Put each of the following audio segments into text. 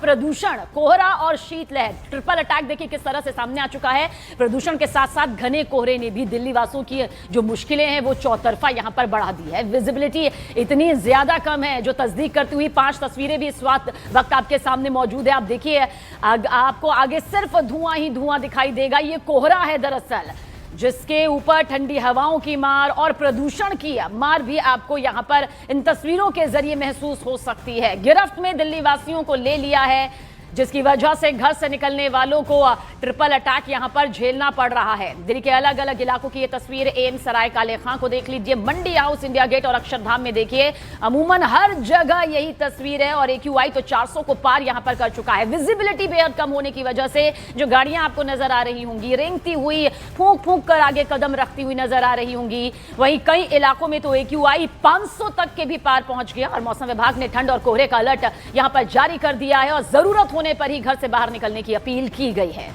प्रदूषण, कोहरा और शीतलहर, ट्रिपल अटैक देखिए किस तरह से सामने आ चुका है। प्रदूषण के साथ साथ घने कोहरे ने भी दिल्ली वासियों की जो मुश्किलें हैं वो चौतरफा यहां पर बढ़ा दी है। विजिबिलिटी इतनी ज्यादा कम है जो तस्दीक करती हुई 5 तस्वीरें भी इस वक्त आपके सामने मौजूद है। आप देखिए, आपको आगे सिर्फ धुआं ही धुआं दिखाई देगा। ये कोहरा है दरअसल, जिसके ऊपर ठंडी हवाओं की मार और प्रदूषण की मार भी आपको यहां पर इन तस्वीरों के जरिए महसूस हो सकती है। गिरफ्त में दिल्ली वासियों को ले लिया है, जिसकी वजह से घर से निकलने वालों को ट्रिपल अटैक यहां पर झेलना पड़ रहा है। दिल्ली के अलग अलग इलाकों की ये तस्वीर, एम्स, सराय काले खां को देख लीजिए, मंडी हाउस, इंडिया गेट और अक्षरधाम में देखिए, अमूमन हर जगह यही तस्वीर है। और AQI तो 400 को पार यहां पर कर चुका है। विजिबिलिटी बेहद कम होने की वजह से जो गाड़ियां आपको नजर आ रही होंगी रेंगती हुई, फूंक फूंक कर आगे कदम रखती हुई नजर आ रही होंगी। वहीं कई इलाकों में तो AQI 500 तक के भी पार पहुंच गया। और मौसम विभाग ने ठंड और कोहरे का अलर्ट यहां पर जारी कर दिया है और जरूरत होने पर ही घर से बाहर निकलने की अपील की गई है।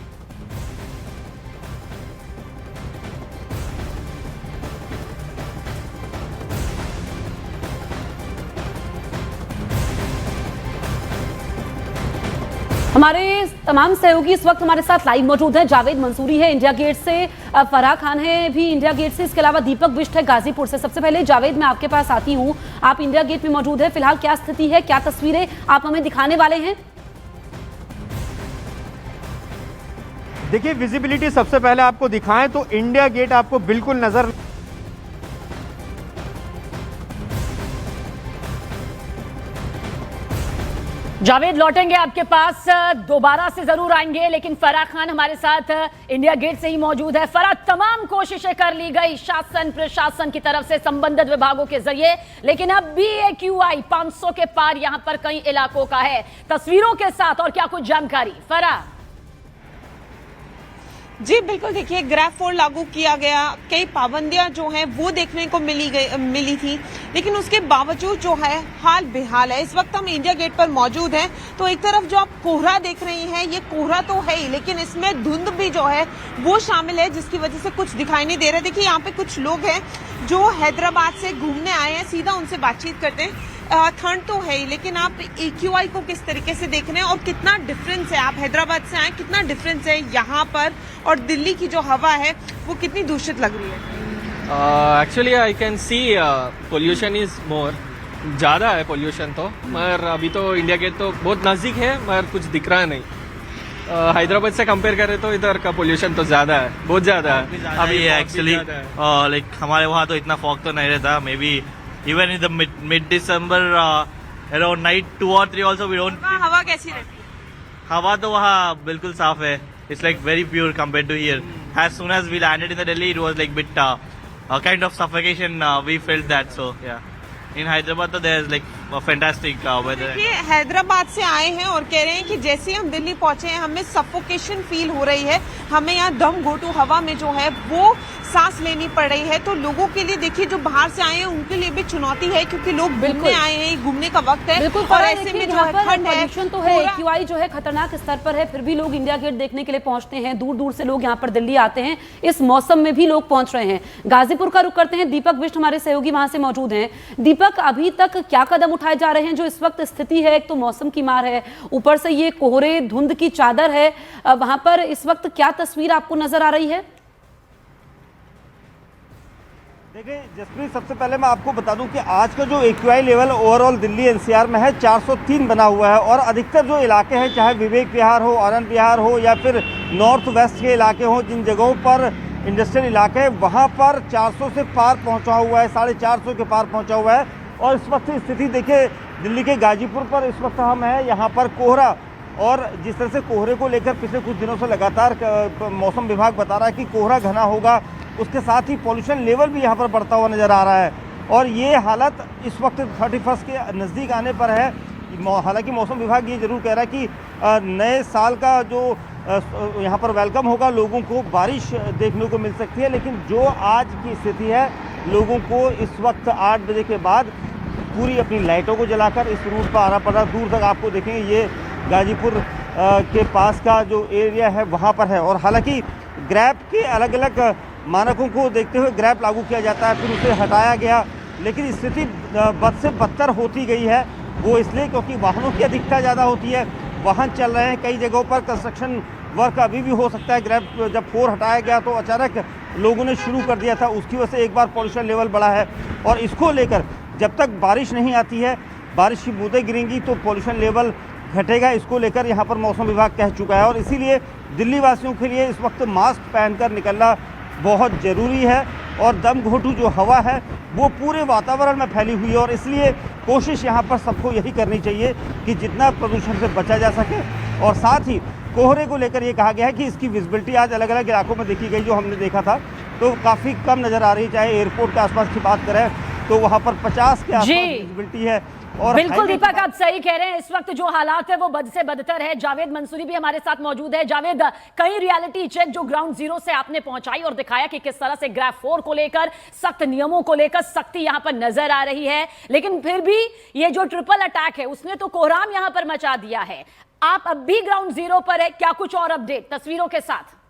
हमारे तमाम सहयोगी इस वक्त हमारे साथ लाइव मौजूद हैं। जावेद मंसूरी है इंडिया गेट से, फराह खान है भी इंडिया गेट से, इसके अलावा दीपक बिष्ट है गाजीपुर से। सबसे पहले जावेद, मैं आपके पास आती हूं, आप इंडिया गेट में मौजूद है, फिलहाल क्या स्थिति है, क्या तस्वीरें आप हमें दिखाने वाले हैं? देखिए, विजिबिलिटी सबसे पहले आपको दिखाएं तो इंडिया गेट आपको बिल्कुल नजर, जावेद लौटेंगे आपके पास, दोबारा से जरूर आएंगे, लेकिन फराह खान हमारे साथ इंडिया गेट से ही मौजूद है। फराह, तमाम कोशिशें कर ली गई शासन प्रशासन की तरफ से संबंधित विभागों के जरिए, लेकिन अब भी AQI 500 के पार यहां पर कई इलाकों का है। तस्वीरों के साथ और क्या कुछ जानकारी फराह? जी बिल्कुल, देखिए ग्रैब 4 लागू किया गया, कई पाबंदियां जो हैं वो देखने को मिली थी, लेकिन उसके बावजूद जो है हाल बेहाल है। इस वक्त हम इंडिया गेट पर मौजूद हैं, तो एक तरफ जो आप कोहरा देख रही हैं, ये कोहरा तो है ही, लेकिन इसमें धुंध भी जो है वो शामिल है, जिसकी वजह से कुछ दिखाई नहीं दे रहा है। देखिए यहाँ पे कुछ लोग हैं जो हैदराबाद से घूमने आए हैं, सीधा उनसे बातचीत करते हैं। ठंड तो है ही, लेकिन आप AQI को किस तरीके से देख रहे हैं और कितना डिफरेंस है, आप हैदराबाद से आए, कितना डिफरेंस है यहाँ पर और दिल्ली की जो हवा है वो कितनी दूषित लग रही है? Actually I can see pollution is more, ज़्यादा है पोल्यूशन तो, मगर अभी तो इंडिया गेट तो बहुत नज़दीक है, मगर कुछ दिख रहा नहीं। हैदराबाद से कंपेयर करें तो इधर का पोल्यूशन तो ज़्यादा है, बहुत ज़्यादा है अभी एक्चुअली। लाइक हमारे वहाँ तो इतना फॉग तो नहीं रहता, maybe even in the mid December around night 2 or 3 also we don't. हवा कैसी रहती है? हवा तो वहाँ बिल्कुल साफ है, it's like very pure compare to here. As soon as we landed in the Delhi it was like bit kind of suffocation, we felt that. So yeah in Hyderabad तो there is like fantastic weather. ये हैदराबाद से आए हैं और कह रहे हैं कि जैसे ही हम दिल्ली पहुंचे हैं हमें सफोकेशन फील हो रही है, हमें यहाँ दम घोटू हवा में जो है वो सांस लेनी पड़ रही है। तो लोगों के लिए देखिए जो बाहर से आए हैं उनके लिए भी चुनौती है, क्योंकि लोग घूमने आए हैं, घूमने का वक्त है और ऐसे में जो है ठंड है, पोल्यूशन तो है, AQI जो है खतरनाक स्तर पर है, फिर भी लोग इंडिया गेट देखने के लिए पहुंचते हैं। दूर दूर से लोग यहाँ पर दिल्ली आते हैं, इस मौसम में भी लोग पहुंच रहे हैं। गाजीपुर का रुख करते हैं, दीपक बिष्ट हमारे सहयोगी वहां से मौजूद हैं। दीपक, अभी तक क्या कदम उठाए जा रहे हैं? जो इस वक्त स्थिति है, एक तो मौसम की मार है, ऊपर से ये कोहरे धुंध की चादर है, वहां पर इस वक्त क्या तस्वीर आपको नजर आ रही है? देखिए जसप्रीत, सबसे पहले मैं आपको बता दूं कि आज का जो AQI level overall Delhi NCR में है 403 बना हुआ है। और अधिकतर जो इलाके हैं, चाहे विवेक विहार हो, आनंद विहार हो या फिर नॉर्थ वेस्ट के इलाके हों, जिन जगहों पर इंडस्ट्रियल इलाके हैं वहाँ पर 400 से पार पहुँचा हुआ है, 450 के पार पहुँचा हुआ है। और इस वक्त स्थिति देखिए, दिल्ली के गाजीपुर पर इस वक्त हम हैं, यहाँ पर कोहरा, और जिस तरह से कोहरे को लेकर पिछले कुछ दिनों से लगातार मौसम विभाग बता रहा है कि कोहरा घना होगा, उसके साथ ही पॉल्यूशन लेवल भी यहाँ पर बढ़ता हुआ नज़र आ रहा है। और ये हालत इस वक्त 31 के नज़दीक आने पर है। हालांकि मौसम विभाग ये जरूर कह रहा है कि नए साल का जो यहाँ पर वेलकम होगा, लोगों को बारिश देखने को मिल सकती है, लेकिन जो आज की स्थिति है, लोगों को इस वक्त 8 बजे के बाद पूरी अपनी लाइटों को जलाकर इस रूट पर आना पड़ रहा। दूर तक आपको देखेंगे ये गाजीपुर के पास का जो एरिया है वहाँ पर है। और हालांकि ग्रैब के अलग अलग मानकों को देखते हुए ग्रैब लागू किया जाता है, फिर उसे हटाया गया, लेकिन स्थिति बद से बदतर होती गई है। वो इसलिए क्योंकि वाहनों की अधिकता ज़्यादा होती है, वाहन चल रहे हैं। कई जगहों पर कंस्ट्रक्शन वर्क अभी भी हो सकता है। ग्रैब जब 4 हटाया गया तो अचानक लोगों ने शुरू कर दिया था, उसकी वजह से एक बार पॉल्यूशन लेवल बढ़ा है। और इसको लेकर जब तक बारिश नहीं आती है, बारिश की बूंदें गिरेंगी तो पॉल्यूशन लेवल घटेगा। इसको लेकर यहाँ पर मौसम विभाग कह चुका है और इसीलिए दिल्ली वासियों के लिए इस वक्त मास्क पहनकर निकलना बहुत ज़रूरी है। और दम घोंटू जो हवा है वो पूरे वातावरण में फैली हुई है और इसलिए कोशिश यहाँ पर सबको यही करनी चाहिए कि जितना प्रदूषण से बचा जा सके। और साथ ही कोहरे को लेकर ये कहा गया है कि इसकी विजिबिलिटी आज अलग अलग इलाकों में देखी गई, जो हमने देखा था तो काफ़ी कम नज़र आ रही। चाहे एयरपोर्ट के आसपास की बात करें तो वहाँ पर 50 के आसपास विजिबिलिटी है। और बिल्कुल दीपक, आप सही कह रहे हैं। इस वक्त जो हालात है वो बद से बदतर है। जावेद मंसूरी भी हमारे साथ मौजूद है। जावेद, कई रियलिटी चेक जो ग्राउंड जीरो से आपने पहुंचाई और दिखाया कि किस तरह से ग्रैब 4 को लेकर, सख्त नियमों को लेकर सख्ती यहां पर नजर आ रही है, लेकिन फिर भी ये जो ट्रिपल अटैक है उसने तो कोहराम यहां पर मचा दिया है। आप अब भी ग्राउंड जीरो पर है, क्या कुछ और अपडेट तस्वीरों के साथ?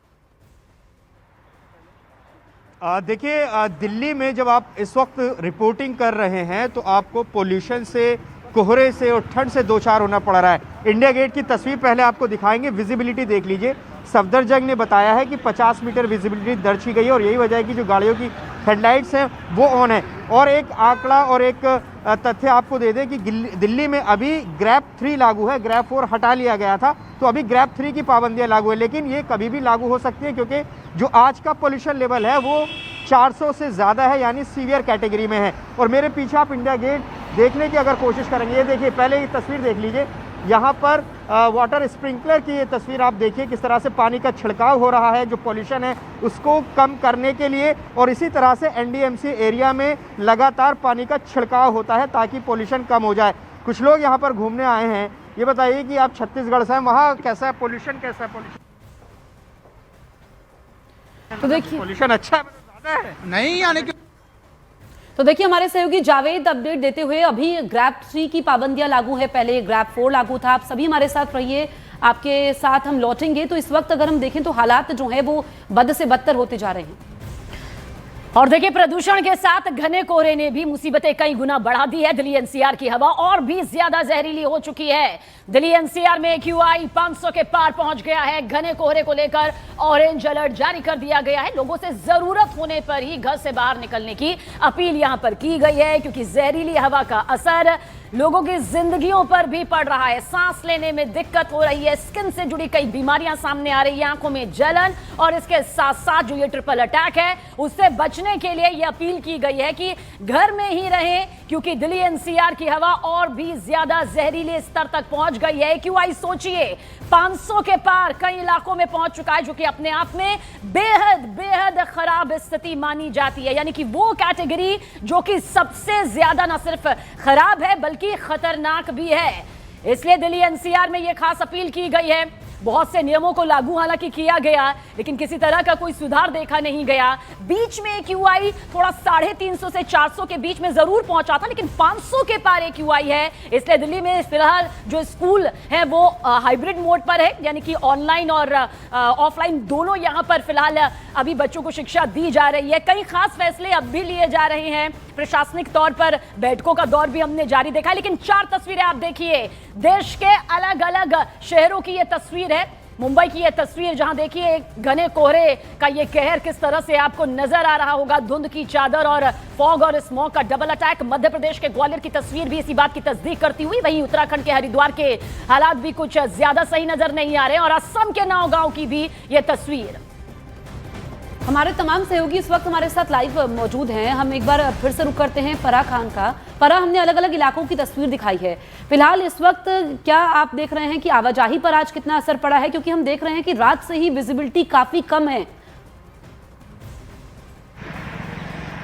देखिए, दिल्ली में जब आप इस वक्त रिपोर्टिंग कर रहे हैं तो आपको पोल्यूशन से, कोहरे से और ठंड से दो चार होना पड़ रहा है। इंडिया गेट की तस्वीर पहले आपको दिखाएंगे, विजिबिलिटी देख लीजिए। सफदरजंग ने बताया है कि 50 मीटर विजिबिलिटी दर्ज की गई और यही वजह है कि जो गाड़ियों की हेडलाइट्स हैं वो ऑन है। और एक आंकड़ा और एक तथ्य आपको दे दें कि दिल्ली में अभी ग्रैब 3 लागू है, ग्रैब 4 हटा लिया गया था, तो अभी ग्रैब 3 की पाबंदियां लागू है। लेकिन ये कभी भी लागू हो सकती है क्योंकि जो आज का पोल्यूशन लेवल है वो 400 से ज़्यादा है, यानी सीवियर कैटेगरी में है। और मेरे पीछे आप इंडिया गेट देखने की अगर कोशिश करेंगे, ये देखिए, पहले ये तस्वीर देख लीजिए, यहाँ पर वाटर स्प्रिंकलर की ये तस्वीर आप देखिए किस तरह से पानी का छिड़काव हो रहा है जो पोल्यूशन है उसको कम करने के लिए। और इसी तरह से एनडीएमसी एरिया में लगातार पानी का छिड़काव होता है ताकि पोल्यूशन कम हो जाए। कुछ लोग यहाँ पर घूमने आए हैं, ये बताइए कि आप छत्तीसगढ़ से हैं, वहाँ कैसा है पोल्यूशन, कैसा है पोल्यूशन? तो देखिए, पोल्यूशन अच्छा है, ज़्यादा है नहीं आने के। तो देखिए, हमारे सहयोगी जावेद अपडेट देते हुए, अभी ग्रैब 3 की पाबंदियां लागू है, पहले ग्रैब 4 लागू था। आप सभी हमारे साथ रहिए, आपके साथ हम लौटेंगे। तो इस वक्त अगर हम देखें तो हालात जो है वो बद से बदतर होते जा रहे हैं। और देखिए, प्रदूषण के साथ घने कोहरे ने भी मुसीबतें कई गुना बढ़ा दी है। दिल्ली एनसीआर की हवा और भी ज्यादा जहरीली हो चुकी है। दिल्ली एनसीआर में AQI 500 के पार पहुंच गया है। घने कोहरे को लेकर ऑरेंज अलर्ट जारी कर दिया गया है। लोगों से जरूरत होने पर ही घर से बाहर निकलने की अपील यहां पर की गई है, क्योंकि जहरीली हवा का असर लोगों की जिंदगियों पर भी पड़ रहा है। सांस लेने में दिक्कत हो रही है, स्किन से जुड़ी कई बीमारियां सामने आ रही है, आंखों में जलन, और इसके साथ साथ जो ये ट्रिपल अटैक है उससे बचने के लिए ये अपील की गई है कि घर में ही रहें, क्योंकि दिल्ली एनसीआर की हवा और भी ज्यादा जहरीले स्तर तक पहुंच गई है। AQI सोचिए 500 के पार कई इलाकों में पहुंच चुका है, जो कि अपने आप में बेहद बेहद खराब स्थिति मानी जाती है। यानी कि वो कैटेगरी जो कि सबसे ज्यादा न सिर्फ खराब है बल्कि खतरनाक भी है। इसलिए दिल्ली एनसीआर में यह खास अपील की गई है। बहुत से नियमों को लागू हालांकि किया गया, लेकिन किसी तरह का कोई सुधार देखा नहीं गया। बीच में AQI थोड़ा 350 से 400 के बीच में जरूर पहुंचा था, लेकिन 500 के पार AQI है। इसलिए दिल्ली में फिलहाल जो स्कूल है वो हाइब्रिड मोड पर है, यानी कि ऑनलाइन और ऑफलाइन दोनों यहां पर फिलहाल अभी बच्चों को शिक्षा दी जा रही है। कई खास फैसले अब भी लिए जा रहे हैं। प्रशासनिक तौर पर बैठकों का दौर भी हमने जारी देखा है। लेकिन 4 तस्वीरें आप देखिए, देश के अलग अलग शहरों की यह तस्वीर है। मुंबई की यह तस्वीर, जहां देखिए घने कोहरे का ये कहर किस तरह से आपको नजर आ रहा होगा। धुंध की चादर और फॉग और स्मॉग का डबल अटैक। मध्य प्रदेश के ग्वालियर की तस्वीर भी इसी बात की तस्दीक करती हुई। वहीं उत्तराखंड के हरिद्वार के हालात भी कुछ ज्यादा सही नजर नहीं आ रहे, और असम के नौगांव की भी यह तस्वीर। हमारे तमाम सहयोगी इस वक्त हमारे साथ लाइव मौजूद हैं। हम एक बार फिर से रुक करते हैं फराह खान का। फराह, हमने अलग अलग इलाकों की तस्वीर दिखाई है। फिलहाल इस वक्त क्या आप देख रहे हैं कि आवाजाही पर आज कितना असर पड़ा है, क्योंकि हम देख रहे हैं कि रात से ही विजिबिलिटी काफी कम है।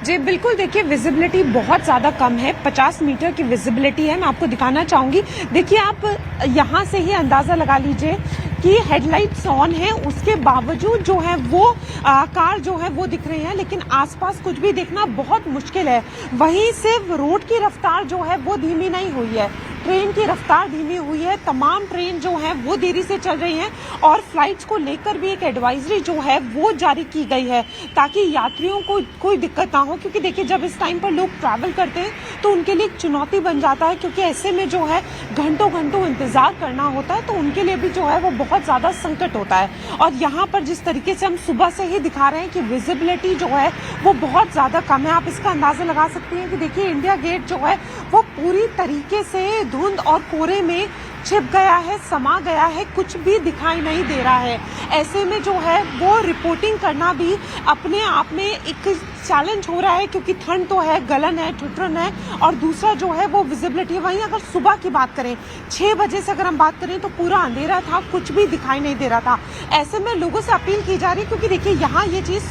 जी बिल्कुल, देखिए विजिबिलिटी बहुत ज़्यादा कम है, 50 मीटर की विजिबिलिटी है। मैं आपको दिखाना चाहूँगी। देखिए, आप यहाँ से ही अंदाज़ा लगा लीजिए कि हेडलाइट्स ऑन है, उसके बावजूद जो है वो कार जो है वो दिख रही है, लेकिन आसपास कुछ भी देखना बहुत मुश्किल है। वहीं से रोड की रफ्तार जो है वो धीमी नहीं हुई है। ट्रेन की रफ्तार धीमी हुई है, तमाम ट्रेन जो है वो देरी से चल रही हैं और फ्लाइट्स को लेकर भी एक एडवाइजरी जो है वो जारी की गई है ताकि यात्रियों को कोई दिक्कत ना हो। क्योंकि देखिए जब इस टाइम पर लोग ट्रैवल करते हैं तो उनके लिए एक चुनौती बन जाता है, क्योंकि ऐसे में जो है घंटों घंटों इंतजार करना होता है, तो उनके लिए भी जो है वो बहुत ज़्यादा संकट होता है। और यहाँ पर जिस तरीके से हम सुबह से ही दिखा रहे हैं कि विजिबिलिटी जो है वो बहुत ज़्यादा कम है। आप इसका अंदाज़ा लगा सकती हैं कि देखिए इंडिया गेट जो है वो पूरी तरीके से धुंध और कोहरे में छिप गया है, समा गया है, कुछ भी दिखाई नहीं दे रहा है। ऐसे में जो है वो रिपोर्टिंग करना भी अपने आप में एक चैलेंज हो रहा है, क्योंकि ठंड तो है, गलन है, ठिठुरन है, और दूसरा जो है वो विजिबिलिटी। वहीं अगर सुबह की बात करें 6 बजे से अगर हम बात करें तो पूरा अंधेरा था, कुछ भी दिखाई नहीं दे रहा था। ऐसे में लोगों से अपील की जा रही है, क्योंकि देखिए यहाँ ये चीज़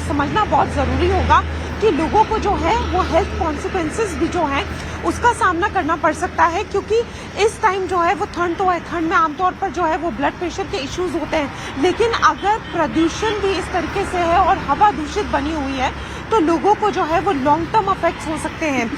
समझना बहुत ज़रूरी होगा कि लोगों को जो है वो हेल्थ कॉन्सिक्वेंसेस भी जो है उसका सामना करना पड़ सकता है, क्योंकि इस टाइम जो है वो ठंड तो है, ठंड में आमतौर पर जो है वो ब्लड प्रेशर के इश्यूज होते हैं, लेकिन अगर प्रदूषण भी इस तरीके से है और हवा दूषित बनी हुई है तो लोगों को जो है वो लॉन्ग टर्म इफेक्ट्स हो सकते हैं।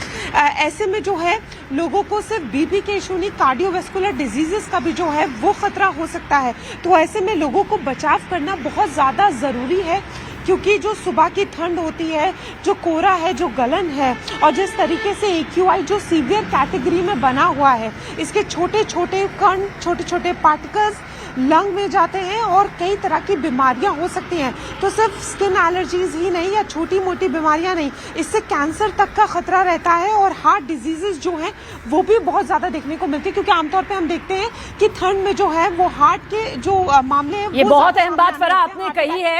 ऐसे में जो है लोगों को सिर्फ बीपी के इशू नहीं, कार्डियोवैस्कुलर डिजीजेस का भी जो है वो खतरा हो सकता है। तो ऐसे में लोगों को बचाव करना बहुत ज़्यादा ज़रूरी है, क्योंकि जो सुबह की ठंड होती है, जो कोहरा है, जो गलन है, और जिस तरीके से AQI जो सीवियर कैटेगरी में बना हुआ है, इसके छोटे छोटे कण, छोटे छोटे पार्टिकल्स लंग में जाते हैं और कई तरह की बीमारियां हो सकती हैं। तो सिर्फ स्किन एलर्जीज ही नहीं या छोटी मोटी बीमारियां नहीं, इससे कैंसर तक का खतरा रहता है और हार्ट डिजीजेस जो हैं वो भी बहुत ज़्यादा देखने को मिलती है, क्योंकि आमतौर पे हम देखते हैं कि ठंड में जो है वो हार्ट के जो मामले हैं ये बहुत अहम बात फराह आपने कही है।